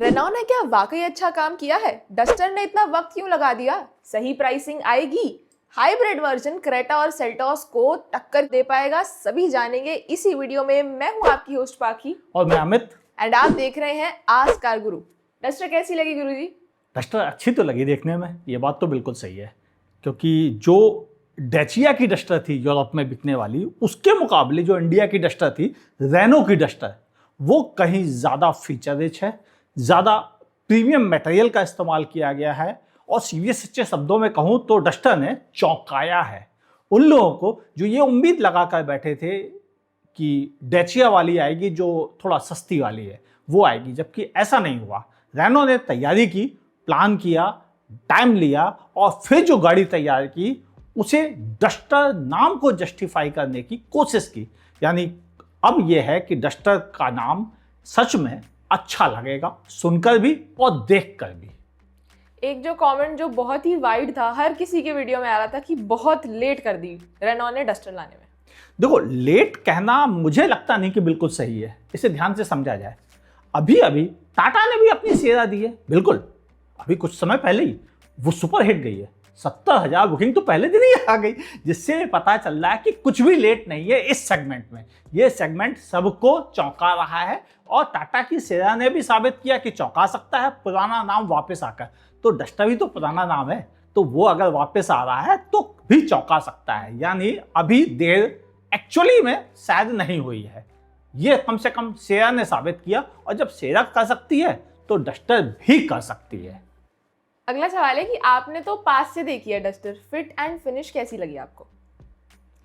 Renault ने क्या वाकई अच्छा काम किया है? डस्टर ने इतना वक्त क्यों लगा दिया? सही प्राइसिंग आएगी? हाइब्रिड वर्जन क्रेटा और सेल्टॉस को टक्कर दे पाएगा? सभी जानेंगे इसी वीडियो में। मैं हूं आपकी होस्ट पाखी और मैं अमित, एंड आप देख रहे हैं आज कार गुरु। डस्टर कैसी लगी गुरुजी? डस्टर अच्छी तो लगी देखने में, ये बात तो बिल्कुल सही है, क्योंकि जो डेचिया की डस्टर थी यूरोप में बिकने वाली, उसके मुकाबले जो इंडिया की डस्टर थी रेनो की डस्टर, वो कहीं ज़्यादा फीचर रिच है, ज़्यादा प्रीमियम मटेरियल का इस्तेमाल किया गया है। और सीरियस सच्चे शब्दों में कहूँ तो डस्टर ने चौंकाया है उन लोगों को जो ये उम्मीद लगा कर बैठे थे कि डेचिया वाली आएगी जो थोड़ा सस्ती वाली है वो आएगी, जबकि ऐसा नहीं हुआ। रेनो ने तैयारी की, प्लान किया, टाइम लिया और फिर जो गाड़ी तैयार की उसे डस्टर नाम को जस्टिफाई करने की कोशिश की। यानी अब यह है कि डस्टर का नाम सच में अच्छा लगेगा, सुनकर भी और देखकर भी। एक जो कमेंट जो बहुत ही वाइड था, हर किसी के वीडियो में आ रहा था कि बहुत लेट कर दी रेनॉ ने डस्टर लाने में। देखो, लेट कहना मुझे लगता नहीं कि बिल्कुल सही है, इसे ध्यान से समझा जाए। अभी अभी टाटा ने भी अपनी सेरा दी है, बिल्कुल अभी कुछ समय पहले ही वो सुपर हिट गई है। 70,000 बुकिंग तो पहले दिन ही आ गई, जिससे पता चल रहा है कि कुछ भी लेट नहीं है इस सेगमेंट में। ये सेगमेंट सबको चौंका रहा है और टाटा की सेरा ने भी साबित किया कि चौंका सकता है पुराना नाम वापस आकर। तो डस्टर भी तो पुराना नाम है, तो वो अगर वापस आ रहा है तो भी चौंका सकता है। यानी अभी देर एक्चुअली में शायद नहीं हुई है, ये कम से कम सेरा ने साबित किया। और जब सेरा कर सकती है तो डस्टर भी कर सकती है। अगला सवाल है कि आपने तो पास से देखी है डस्टर, फिट एंड फिनिश कैसी लगी आपको?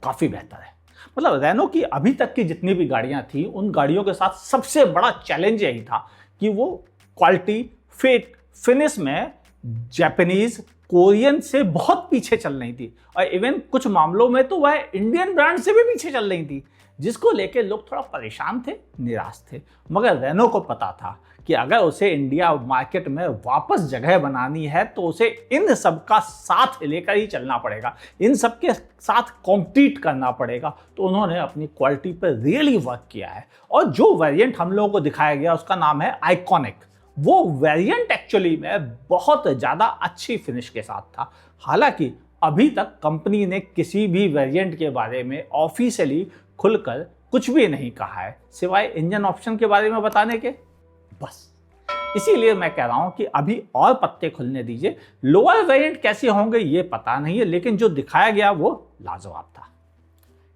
काफी बेहतर है। मतलब रेनो की अभी तक की जितनी भी गाड़ियां थी, उन गाड़ियों के साथ सबसे बड़ा चैलेंज यही था कि वो क्वालिटी, फिट, फिनिश में जापानीज, कोरियन से बहुत पीछे चल रही थी। और इवन कुछ मामलों में तो वह इंडियन ब्रांड से भी पीछे चल रही थी, जिसको लेके लोग थोड़ा परेशान थे, निराश थे। मगर रेनो को पता था कि अगर उसे इंडिया मार्केट में वापस जगह बनानी है तो उसे इन सब का साथ लेकर ही चलना पड़ेगा, इन सब के साथ कॉम्पीट करना पड़ेगा। तो उन्होंने अपनी क्वालिटी पर रियली वर्क किया है। और जो वेरिएंट हम लोगों को दिखाया गया उसका नाम है आइकॉनिक। वो वेरिएंट एक्चुअली में बहुत ज़्यादा अच्छी फिनिश के साथ था। हालांकि अभी तक कंपनी ने किसी भी वेरिएंट के बारे में ऑफिशियली खुलकर कुछ भी नहीं कहा है, सिवाय इंजन ऑप्शन के बारे में बताने के, बस। इसीलिए मैं कह रहा हूं कि अभी और पत्ते खुलने दीजिए। लोअर वेरिएंट कैसे होंगे ये पता नहीं है, लेकिन जो दिखाया गया वो लाजवाब था।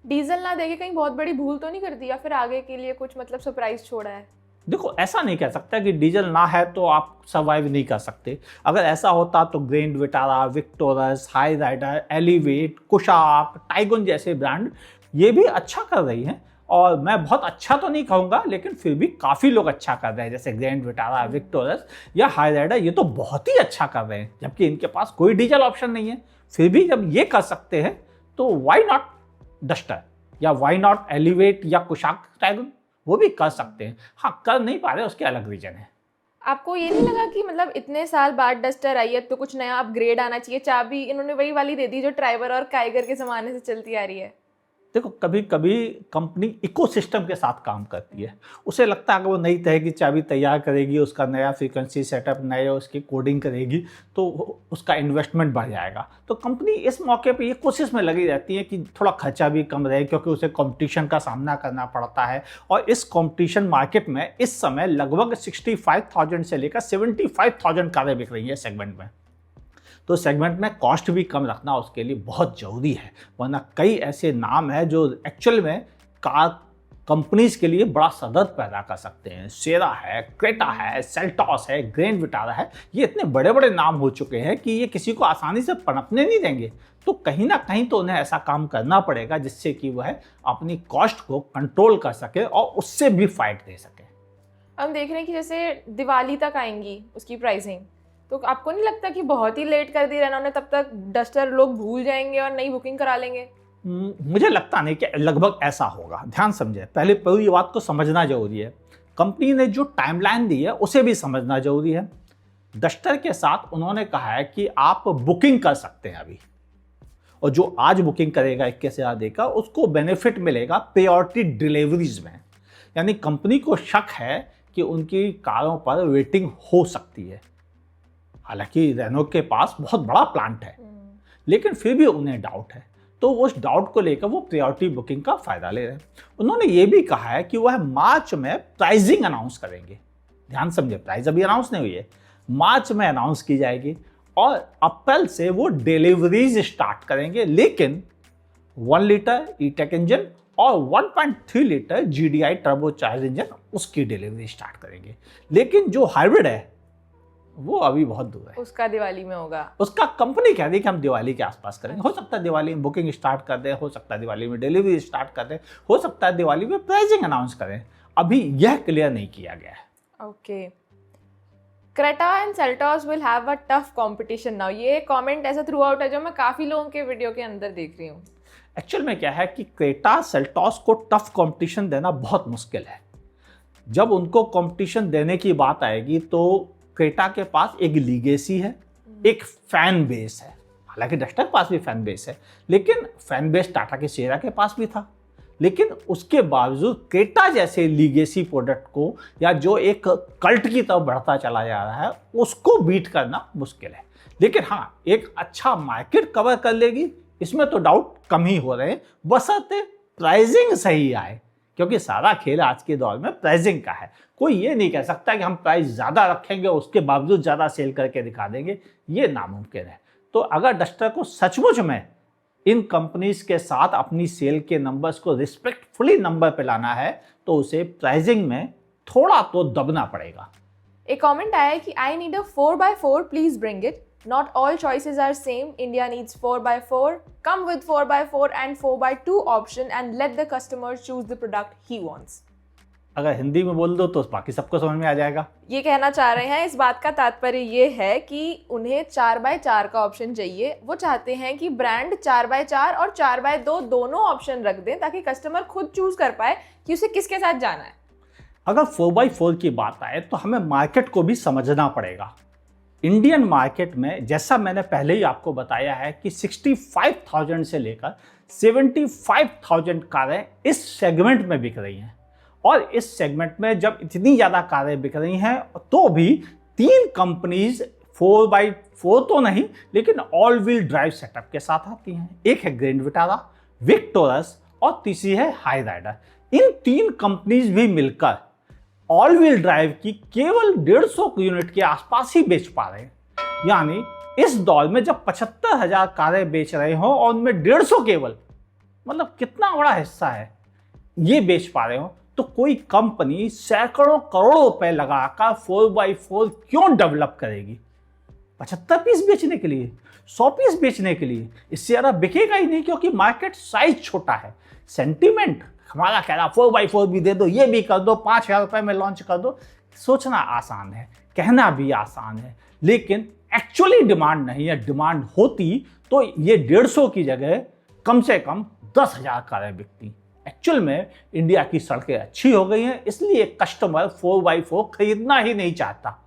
डीजल ना देके कहीं बहुत बड़ी भूल तो नहीं कर दी, या फिर आगे के लिए कुछ मतलब सरप्राइज छोड़ा है? देखो, ऐसा नहीं कह सकता कि डीजल ना है तो आप सर्वाइव नहीं कर सकते। अगर ऐसा होता तो grand vitara, Victoris, Hyryder, Elevate, Kushaq, Taigun जैसे ब्रांड ये भी अच्छा कर रही हैं। और मैं बहुत अच्छा तो नहीं कहूँगा, लेकिन फिर भी काफ़ी लोग अच्छा कर रहे हैं, जैसे ग्रैंड विटारा, विक्टोरस या हाई राइडर, ये तो बहुत ही अच्छा कर रहे हैं, जबकि इनके पास कोई डीजल ऑप्शन नहीं है। फिर भी जब ये कर सकते हैं तो वाई नॉट डस्टर, या वाई नॉट एलिवेट या कुशाक टाइगन, वो भी कर सकते हैं। हाँ, कर नहीं पा रहे उसके अलग रीजन है। आपको ये नहीं लगा कि मतलब इतने साल बाद डस्टर आई है तो कुछ नया अपग्रेड आना चाहिए? चाबी इन्होंने वही वाली दे दी जो ड्राइवर और काइगर के ज़माने से चलती आ रही है। देखो, कभी कभी कंपनी इकोसिस्टम के साथ काम करती है। उसे लगता है कि वो नई तरह की चाबी तैयार करेगी, उसका नया फ्रीक्वेंसी सेटअप, नए उसकी कोडिंग करेगी तो उसका इन्वेस्टमेंट बढ़ जाएगा। तो कंपनी इस मौके पे ये कोशिश में लगी रहती है कि थोड़ा खर्चा भी कम रहे, क्योंकि उसे कंपटीशन का सामना करना पड़ता है। और इस कंपटीशन मार्केट में इस समय लगभग 65,000 से लेकर 75,000 कारें बिक रही है सेगमेंट में। तो सेगमेंट में कॉस्ट भी कम रखना उसके लिए बहुत ज़रूरी है, वरना कई ऐसे नाम हैं जो एक्चुअल में कार कंपनीज के लिए बड़ा सदर्द पैदा कर सकते हैं। सेरा है, क्रेटा है, सेल्टॉस है, ग्रैंड विटारा है, ये इतने बड़े बड़े नाम हो चुके हैं कि ये किसी को आसानी से पनपने नहीं देंगे। तो कहीं ना कहीं तो उन्हें ऐसा काम करना पड़ेगा जिससे कि वह अपनी कॉस्ट को कंट्रोल कर सके और उससे भी फाइट दे सके। हम देख रहे हैं कि जैसे दिवाली तक आएंगी उसकी प्राइसिंग, तो आपको नहीं लगता कि बहुत ही लेट कर दी रेनॉ ने? तब तक डस्टर लोग भूल जाएंगे और नई बुकिंग करा लेंगे। मुझे लगता नहीं कि लगभग ऐसा होगा। ध्यान समझे, पहले पूरी बात को समझना जरूरी है। कंपनी ने जो टाइमलाइन दी है उसे भी समझना जरूरी है। डस्टर के साथ उन्होंने कहा है कि आप बुकिंग कर सकते हैं अभी, और जो आज बुकिंग करेगा 21,000 देकर उसको बेनिफिट मिलेगा प्रायोरिटी डिलीवरीज में। यानी कंपनी को शक है कि कि उनकी कारों पर वेटिंग हो सकती है। हालांकि रेनो के पास बहुत बड़ा प्लांट है, लेकिन फिर भी उन्हें डाउट है, तो उस डाउट को लेकर वो प्रायोरिटी बुकिंग का फायदा ले रहे हैं। उन्होंने ये भी कहा है कि वह मार्च में प्राइसिंग अनाउंस करेंगे। ध्यान समझे, प्राइस अभी अनाउंस नहीं हुई है, मार्च में अनाउंस की जाएगी और अप्रैल से वो डिलीवरीज स्टार्ट करेंगे। लेकिन 1 लीटर ई-टेक इंजन और 1.3 लीटर GDI टर्बोचार्ज इंजन, उसकी डिलीवरी स्टार्ट करेंगे। लेकिन जो हाइब्रिड है वो अभी बहुत दूर है, उसका दिवाली में होगा। उसका कंपनी कह रही है कि हम दिवाली के आसपास करेंगे। हो सकता है दिवाली में बुकिंग स्टार्ट कर दें, हो सकता है दिवाली में डिलीवरी स्टार्ट कर दें, हो सकता है दिवाली में प्राइसिंग अनाउंस करें। अभी यह क्लियर नहीं किया गया है। Okay, Creta and Seltos will have a tough competition now. ये कमेंट ऐसा थ्रू आउट है जो मैं काफी लोगों के वीडियो के अंदर देख रही हूँ। एक्चुअल में क्या है कि क्रेटा सेल्टॉस को टफ कंपटीशन देना बहुत मुश्किल है। जब उनको कंपटीशन देने की बात आएगी तो क्रेटा के पास एक लीगेसी है, एक फैन बेस है। हालांकि डस्टर के पास भी फैन बेस है, लेकिन फैन बेस टाटा के सिएरा के पास भी था। लेकिन उसके बावजूद क्रेटा जैसे लीगेसी प्रोडक्ट को, या जो एक कल्ट की तरफ बढ़ता चला जा रहा है, उसको बीट करना मुश्किल है। लेकिन हाँ, एक अच्छा मार्केट कवर कर लेगी, इसमें तो डाउट कम ही हो रहे हैं, बशर्ते प्राइसिंग सही आए। क्योंकि सारा खेल आज के दौर में प्राइसिंग का है। कोई ये नहीं कह सकता कि हम प्राइस ज़्यादा रखेंगे उसके बावजूद ज़्यादा सेल करके दिखा देंगे, ये नामुमकिन है। तो अगर डस्टर को सचमुच में इन कंपनीज के साथ अपनी सेल के नंबर्स को रिस्पेक्टफुली नंबर पे लाना है, तो उसे प्राइसिंग में थोड़ा तो दबना पड़ेगा। एक कमेंट आया है कि I need a 4x4, please bring it. Not all choices are same. India needs 4x4. Come with 4x4 and 4x2 option and let the customer choose the product he wants. अगर हिंदी में बोल दो तो बाकी सबको समझ में आ जाएगा। ये कहना चाह रहे हैं, इस बात का तात्पर्य ये है कि उन्हें 4x4 का ऑप्शन चाहिए। वो चाहते हैं कि ब्रांड 4x4 और 4x2 दोनों ऑप्शन रख दें ताकि कस्टमर खुद चूज कर पाए कि उसे किसके साथ जाना है। अगर 4x4 की बात आए तो हमें मार्केट को भी समझना पड़ेगा। इंडियन मार्केट में, जैसा मैंने पहले ही आपको बताया है, कि 65,000 से लेकर 75,000 कारें इस सेगमेंट में बिक रही हैं। और इस सेगमेंट में जब इतनी ज़्यादा कारें बिक रही हैं, तो भी 3 कंपनीज 4x4 तो नहीं, लेकिन ऑल व्हील ड्राइव सेटअप के साथ आती हैं। एक है ग्रैंड विटारा, विक्टोरस और तीसरी है हाई राइडर। इन 3 कंपनीज भी मिलकर ऑल व्हील ड्राइव की केवल 150 यूनिट के आसपास ही बेच पा रहे हैं। यानी इस दौर में जब 75,000 कारें बेच रहे हो और उनमें 150 केवल, मतलब कितना बड़ा हिस्सा है, ये बेच पा रहे हो, तो कोई कंपनी सैकड़ों करोड़ों रुपए लगाकर 4x4 क्यों डेवलप करेगी? 75 पीस बेचने के लिए, 100 पीस बेचने के लिए? इससे ज़्यादा बिकेगा ही नहीं, क्योंकि मार्केट साइज छोटा है। सेंटीमेंट हमारा कह रहा 4x4 भी दे दो, ये भी कर दो, 5,000 रुपए में लॉन्च कर दो। सोचना आसान है, कहना भी आसान है, लेकिन एक्चुअली डिमांड नहीं है। डिमांड होती तो ये 150 की जगह कम से कम 10,000 कारें बिकती। एक्चुअल में इंडिया की सड़कें अच्छी हो गई हैं, इसलिए कस्टमर 4x4 खरीदना ही नहीं चाहता,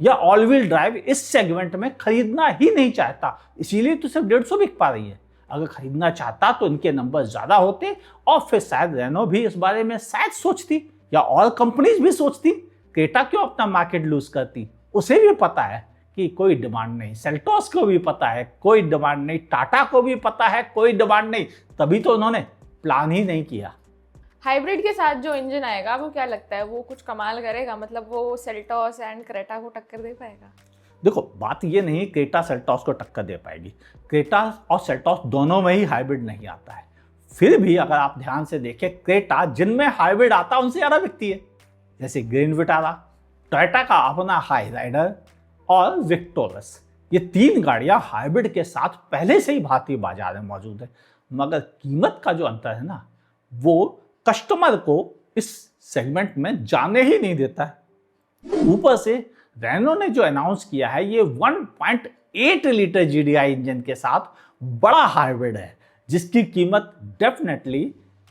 या ऑल व्हील ड्राइव इस सेगमेंट में खरीदना ही नहीं चाहता। इसीलिए तो सिर्फ 150 बिक पा रही है। अगर खरीदना चाहता तो इनके नंबर ज़्यादा होते, और फिर शायद रेनो भी इस बारे में शायद सोचती, या और कंपनीज भी सोचती। क्रेटा क्यों अपना मार्केट लूज करती? उसे भी पता है कि कोई डिमांड नहीं, सेल्टॉस को भी पता है कोई डिमांड नहीं, टाटा को भी पता है कोई डिमांड नहीं, तभी तो उन्होंने प्लान ही नहीं किया। हाइब्रिड के साथ जो इंजन आएगा, वो क्या लगता है, वो कुछ कमाल करेगा? मतलब वो सेल्टॉस एंड क्रेटा को टक्कर दे पाएगा? देखो, बात ये नहीं क्रेटा सेल्टॉस को टक्कर दे पाएगी। क्रेटा और सेल्टॉस दोनों में ही हाइब्रिड नहीं आता है। फिर भी अगर आप ध्यान से देखें, क्रेटा जिनमें हाइब्रिड आता है उनसे ज़्यादा बिकती है। जैसे ग्रैंड विटारा, टोयोटा का अपना हाई राइडर और विक्टोरस, ये 3 गाड़ियां हाइब्रिड के साथ पहले से ही भारतीय बाजार में मौजूद है। मगर कीमत का जो अंतर है ना, वो कस्टमर को इस सेगमेंट में जाने ही नहीं देता है। ऊपर से रेनो ने जो अनाउंस किया है, ये 1.8 लीटर GDI इंजन के साथ बड़ा हाइब्रिड है, जिसकी कीमत डेफिनेटली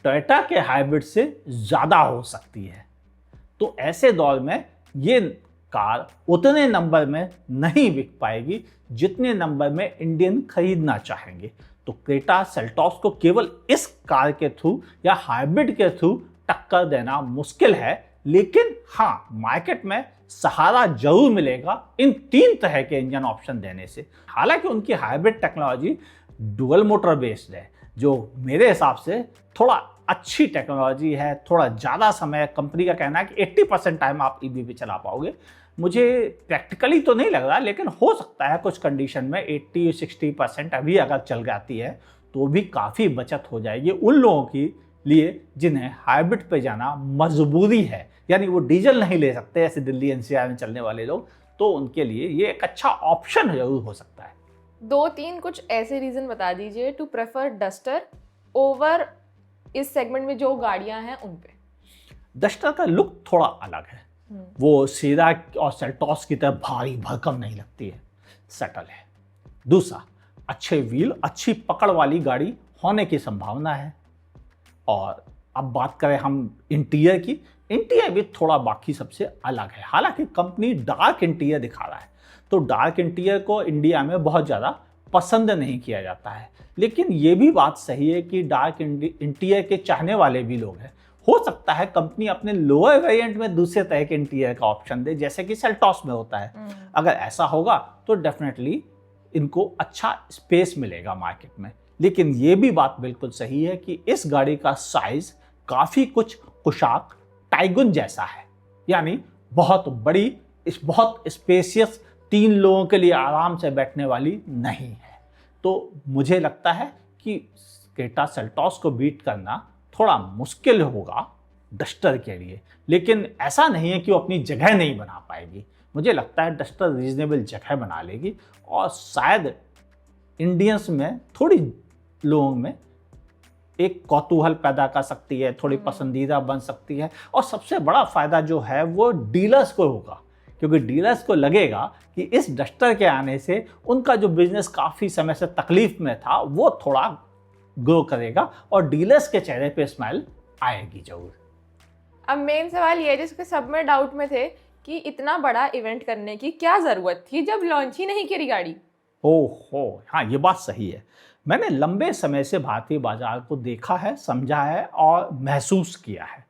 टोयोटा के हाइब्रिड से ज़्यादा हो सकती है। तो ऐसे दौर में ये कार उतने नंबर में नहीं बिक पाएगी जितने नंबर में इंडियन खरीदना चाहेंगे। तो क्रेटा सेल्टॉस को केवल इस कार के थ्रू या हाइब्रिड के थ्रू टक्कर देना मुश्किल है, लेकिन हाँ, मार्केट में सहारा जरूर मिलेगा इन 3 तरह के इंजन ऑप्शन देने से। हालांकि उनकी hybrid technology dual motor based है, जो मेरे हिसाब से थोड़ा अच्छी टेक्नोलॉजी है। थोड़ा ज़्यादा समय, कंपनी का कहना है कि 80% टाइम आप ईवी पे चला पाओगे। मुझे प्रैक्टिकली तो नहीं लग रहा, लेकिन हो सकता है कुछ कंडीशन में 80-60% अभी अगर चल जाती है तो भी काफ़ी बचत हो जाएगी उन लोगों के लिए जिन्हें हाइब्रिड पे जाना मजबूरी है, यानी वो डीजल नहीं ले सकते, ऐसे दिल्ली एनसीआर में चलने वाले लोग, तो उनके लिए ये एक अच्छा ऑप्शन जरूर हो सकता है। 2-3 कुछ ऐसे रीजन बता दीजिए टू प्रेफर डस्टर ओवर इस सेगमेंट में जो गाड़ियां हैं उन पे। डस्टर का लुक थोड़ा अलग है, वो सीधा और सेल्टॉस की तरह भारी भरकम नहीं लगती है, सटल है। दूसरा, अच्छे व्हील, अच्छी पकड़ वाली गाड़ी होने की संभावना है। और अब बात करें हम इंटीरियर की, इंटीरियर भी थोड़ा बाकी सबसे अलग है। हालांकि कंपनी डार्क इंटीरियर दिखा रहा है, तो डार्क इंटीरियर को इंडिया में बहुत ज़्यादा पसंद नहीं किया जाता है, लेकिन ये भी बात सही है कि डार्क इंटीरियर के चाहने वाले भी लोग हैं। हो सकता है कंपनी अपने लोअर वेरिएंट में दूसरे तरह के इंटीरियर का ऑप्शन दे, जैसे कि सेल्टॉस में होता है। अगर ऐसा होगा तो डेफिनेटली इनको अच्छा स्पेस मिलेगा मार्केट में। लेकिन ये भी बात बिल्कुल सही है कि इस गाड़ी का साइज काफ़ी कुछ कुशाक टाइगुन जैसा है, यानी बहुत बड़ी, बहुत स्पेसियस, 3 लोगों के लिए आराम से बैठने वाली नहीं है। तो मुझे लगता है कि क्रेटा सेल्टॉस को बीट करना थोड़ा मुश्किल होगा डस्टर के लिए, लेकिन ऐसा नहीं है कि वो अपनी जगह नहीं बना पाएगी। मुझे लगता है डस्टर रीजनेबल जगह बना लेगी और शायद इंडियंस में, थोड़ी लोगों में एक कौतूहल पैदा कर सकती है, थोड़ी पसंदीदा बन सकती है। और सबसे बड़ा फ़ायदा जो है वो डीलर्स को होगा, क्योंकि डीलर्स को लगेगा कि इस डस्टर के आने से उनका जो बिजनेस काफ़ी समय से तकलीफ में था वो थोड़ा ग्रो करेगा और डीलर्स के चेहरे पे स्माइल आएगी जरूर। अब मेन सवाल ये है जिसके सब में डाउट में थे कि इतना बड़ा इवेंट करने की क्या ज़रूरत थी जब लॉन्च ही नहीं करी गाड़ी। ओहो, हाँ, ये बात सही है। मैंने लंबे समय से भारतीय बाजार को देखा है, समझा है और महसूस किया है।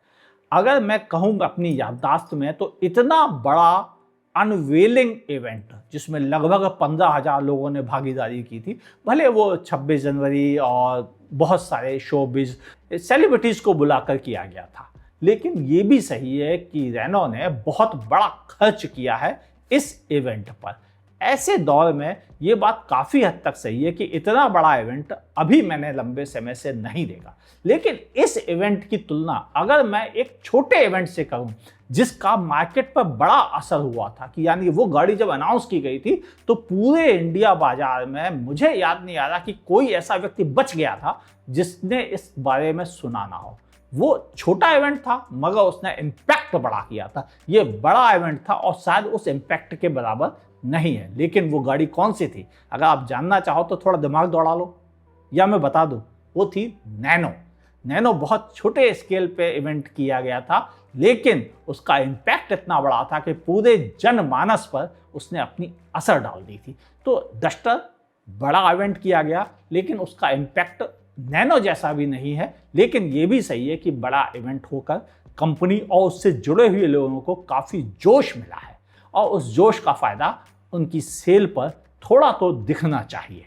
अगर मैं कहूँ अपनी याददाश्त में, तो इतना बड़ा अनवेलिंग इवेंट जिसमें लगभग 15,000 लोगों ने भागीदारी की थी, भले वो 26 जनवरी और बहुत सारे शोबिज सेलिब्रिटीज़ को बुलाकर किया गया था, लेकिन ये भी सही है कि रेनो ने बहुत बड़ा खर्च किया है इस इवेंट पर। ऐसे दौर में ये बात काफ़ी हद तक सही है कि इतना बड़ा इवेंट अभी मैंने लंबे समय से नहीं देखा। लेकिन इस इवेंट की तुलना अगर मैं एक छोटे इवेंट से करूं जिसका मार्केट पर बड़ा असर हुआ था, कि यानी वो गाड़ी जब अनाउंस की गई थी तो पूरे इंडिया बाजार में, मुझे याद नहीं आ रहा कि कोई ऐसा व्यक्ति बच गया था जिसने इस बारे में सुना ना हो। वो छोटा इवेंट था मगर उसने इम्पैक्ट बड़ा किया था। ये बड़ा इवेंट था और शायद उस इम्पैक्ट के बराबर नहीं है। लेकिन वो गाड़ी कौन सी थी? अगर आप जानना चाहो तो थोड़ा दिमाग दौड़ा लो, या मैं बता दूं, वो थी नैनो। नैनो बहुत छोटे स्केल पे इवेंट किया गया था, लेकिन उसका इम्पैक्ट इतना बड़ा था कि पूरे जनमानस पर उसने अपनी असर डाल दी थी। तो डस्टर बड़ा इवेंट किया गया, लेकिन उसका इम्पैक्ट नैनो जैसा भी नहीं है। लेकिन ये भी सही है कि बड़ा इवेंट होकर कंपनी और उससे जुड़े हुए लोगों को काफ़ी जोश मिला है, और उस जोश का फ़ायदा उनकी सेल पर थोड़ा तो दिखना चाहिए।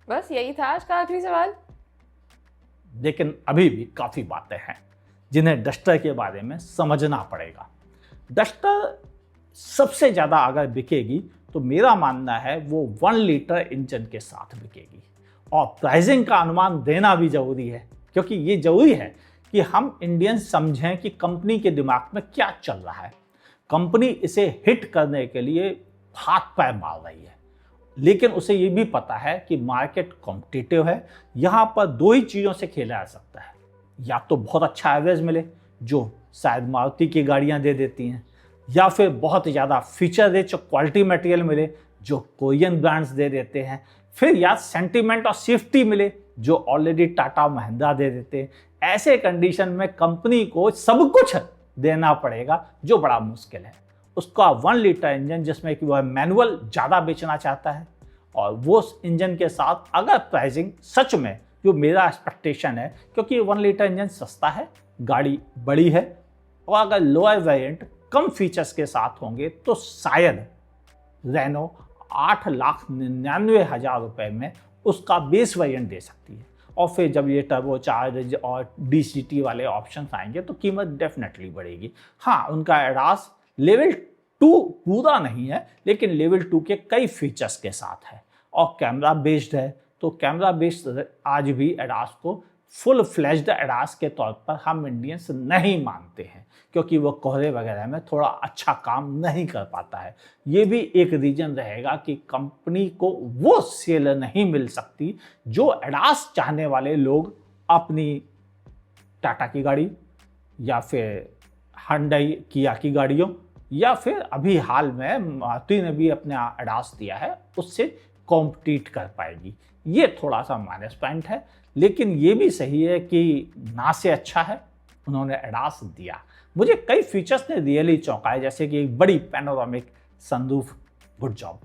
बस यही था आज का आखिरी सवाल। लेकिन अभी भी काफ़ी बातें हैं जिन्हें डस्टर के बारे में समझना पड़ेगा। डस्टर सबसे ज़्यादा अगर बिकेगी तो मेरा मानना है वो 1 लीटर इंजन के साथ बिकेगी। और प्राइसिंग का अनुमान देना भी ज़रूरी है, क्योंकि ये ज़रूरी है कि हम इंडियंस समझें कि कंपनी के दिमाग में क्या चल रहा है। कंपनी इसे हिट करने के लिए हाथ पैर मार रही है, लेकिन उसे ये भी पता है कि मार्केट कॉम्पिटिटिव है। यहाँ पर 2 ही चीज़ों से खेला जा सकता है, या तो बहुत अच्छा एवरेज मिले जो शायद मारुति की गाड़ियाँ दे देती हैं, या फिर बहुत ज़्यादा फीचर रिच और क्वालिटी मटेरियल मिले जो कोरियन ब्रांड्स दे देते हैं, फिर या सेंटीमेंट और सेफ्टी मिले जो ऑलरेडी टाटा महिंद्रा दे देते हैं। ऐसे कंडीशन में कंपनी को सब कुछ देना पड़ेगा, जो बड़ा मुश्किल है। उसका 1 लीटर इंजन जिसमें कि वह मैनुअल ज़्यादा बेचना चाहता है, और वो इंजन के साथ अगर प्राइसिंग सच में, जो मेरा एक्सपेक्टेशन है, क्योंकि 1 लीटर इंजन सस्ता है, गाड़ी बड़ी है और अगर लोअर वेरिएंट कम फीचर्स के साथ होंगे तो शायद रेनो 8,99,000 रुपये में उसका बेस वेरिएंट दे सकती है। और फिर जब ये टर्बो चार्ज और DCT वाले ऑप्शन आएंगे तो कीमत डेफिनेटली बढ़ेगी। हाँ, उनका एडास लेवल 2 पूरा नहीं है, लेकिन लेवल 2 के कई फीचर्स के साथ है और कैमरा बेस्ड है। तो कैमरा बेस्ड आज भी एडास को फुल फ्लैश्ड एडास के तौर पर हम इंडियंस नहीं मानते हैं, क्योंकि वो कोहरे वगैरह में थोड़ा अच्छा काम नहीं कर पाता है। ये भी एक रीजन रहेगा कि कंपनी को वो सेल नहीं मिल सकती जो एडास चाहने वाले लोग अपनी टाटा की गाड़ी या फिर हांडई किया की गाड़ियों या फिर अभी हाल में मारुति ने भी अपना एडास दिया है उससे कॉम्पिटिट कर पाएगी। ये थोड़ा सा माइनस पॉइंट है, लेकिन ये भी सही है कि ना से अच्छा है उन्होंने एडास दिया। मुझे कई फीचर्स ने रियली चौंकाए, जैसे कि एक बड़ी panoramic sunroof, good job.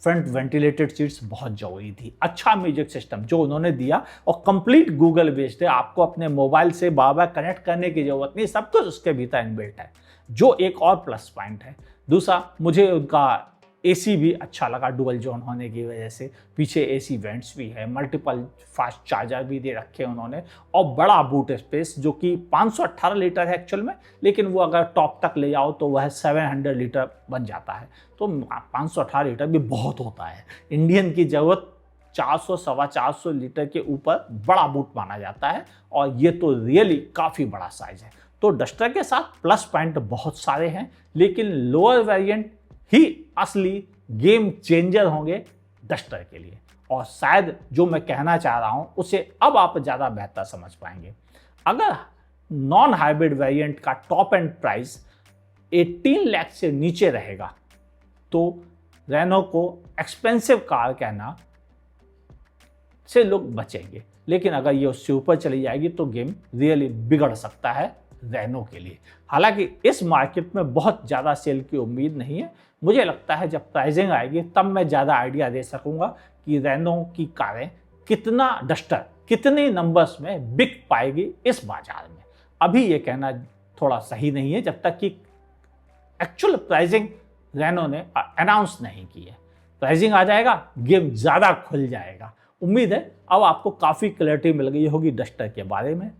Front ventilated seats बहुत जरूरी थी। अच्छा म्यूजिक सिस्टम जो उन्होंने दिया और कंप्लीट गूगल बेस्ड है, आपको अपने मोबाइल से बार बार कनेक्ट करने की जरूरत नहीं, सब कुछ उसके भीतर इनबिल्ट है, जो एक और प्लस पॉइंट है। दूसरा, मुझे उनका AC भी अच्छा लगा डुअल जोन होने की वजह से। पीछे AC वेंट्स भी है, मल्टीपल फास्ट चार्जर भी दे रखे हैं उन्होंने और बड़ा बूट स्पेस जो कि 518 लीटर है एक्चुअल में, लेकिन वो अगर टॉप तक ले जाओ तो वह 700 लीटर बन जाता है। तो 518 लीटर भी बहुत होता है। इंडियन की ज़रूरत 400 सवा 400 लीटर के ऊपर बड़ा बूट माना जाता है और ये तो रियली काफ़ी बड़ा साइज़ है। तो डस्टर के साथ प्लस पॉइंट बहुत सारे हैं, लेकिन लोअर वेरिएंट ही असली गेम चेंजर होंगे डस्टर के लिए। और शायद जो मैं कहना चाह रहा हूं उसे अब आप ज़्यादा बेहतर समझ पाएंगे। अगर नॉन हाइब्रिड वेरिएंट का टॉप एंड प्राइस 18 लाख से नीचे रहेगा तो रेनो को एक्सपेंसिव कार कहना से लोग बचेंगे, लेकिन अगर ये उससे ऊपर चली जाएगी तो गेम रियली बिगड़ सकता है रेनो के लिए। हालांकि इस मार्केट में बहुत ज़्यादा सेल की उम्मीद नहीं है। मुझे लगता है जब प्राइसिंग आएगी तब मैं ज़्यादा आइडिया दे सकूंगा कि रेनो की कारें कितना डस्टर कितने नंबर्स में बिक पाएगी इस बाजार में। अभी ये कहना थोड़ा सही नहीं है जब तक कि एक्चुअल प्राइसिंग रेनो ने अनाउंस नहीं की है। प्राइसिंग आ जाएगा, गेम ज़्यादा खुल जाएगा। उम्मीद है अब आपको काफ़ी क्लैरिटी मिल गई होगी डस्टर के बारे में,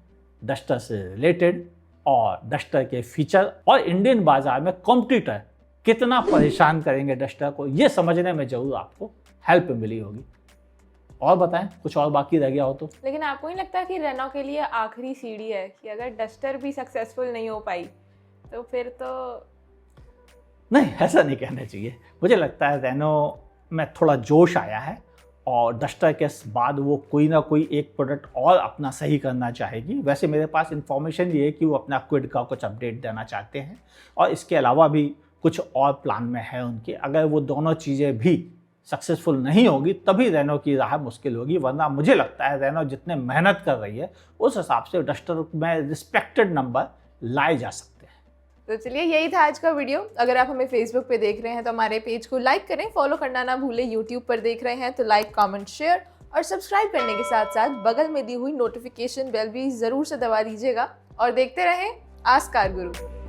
डस्टर से रिलेटेड और डस्टर के फीचर और इंडियन बाजार में कॉम्पिटिटर कितना परेशान करेंगे डस्टर को, ये समझने में जरूर आपको हेल्प मिली होगी। और बताएं कुछ और बाकी रह गया हो तो। लेकिन आपको नहीं लगता कि रेनो के लिए आखिरी सीढ़ी है कि अगर डस्टर भी सक्सेसफुल नहीं हो पाई तो फिर तो नहीं, ऐसा नहीं कहना चाहिए। मुझे लगता है रेनो में थोड़ा जोश आया है और डस्टर के बाद वो कोई ना कोई एक प्रोडक्ट और अपना सही करना चाहेगी। वैसे मेरे पास इन्फॉर्मेशन ये है कि वो अपना क्विड का कुछ अपडेट देना चाहते हैं और इसके अलावा भी कुछ और प्लान में है उनके। अगर वो दोनों चीज़ें भी सक्सेसफुल नहीं होगी तभी रेनो की राह मुश्किल होगी, वरना मुझे लगता है रेनो जितने मेहनत कर रही है उस हिसाब से डस्टर में रिस्पेक्टेड नंबर लाए जा सकते हैं। तो चलिए, यही था आज का वीडियो। अगर आप हमें फेसबुक पे देख रहे हैं तो हमारे पेज को लाइक करें, फॉलो करना ना भूलें। यूट्यूब पर देख रहे हैं तो लाइक, कमेंट, शेयर और सब्सक्राइब करने के साथ साथ बगल में दी हुई नोटिफिकेशन बेल भी ज़रूर से दबा दीजिएगा और देखते रहें आस्क कार गुरु।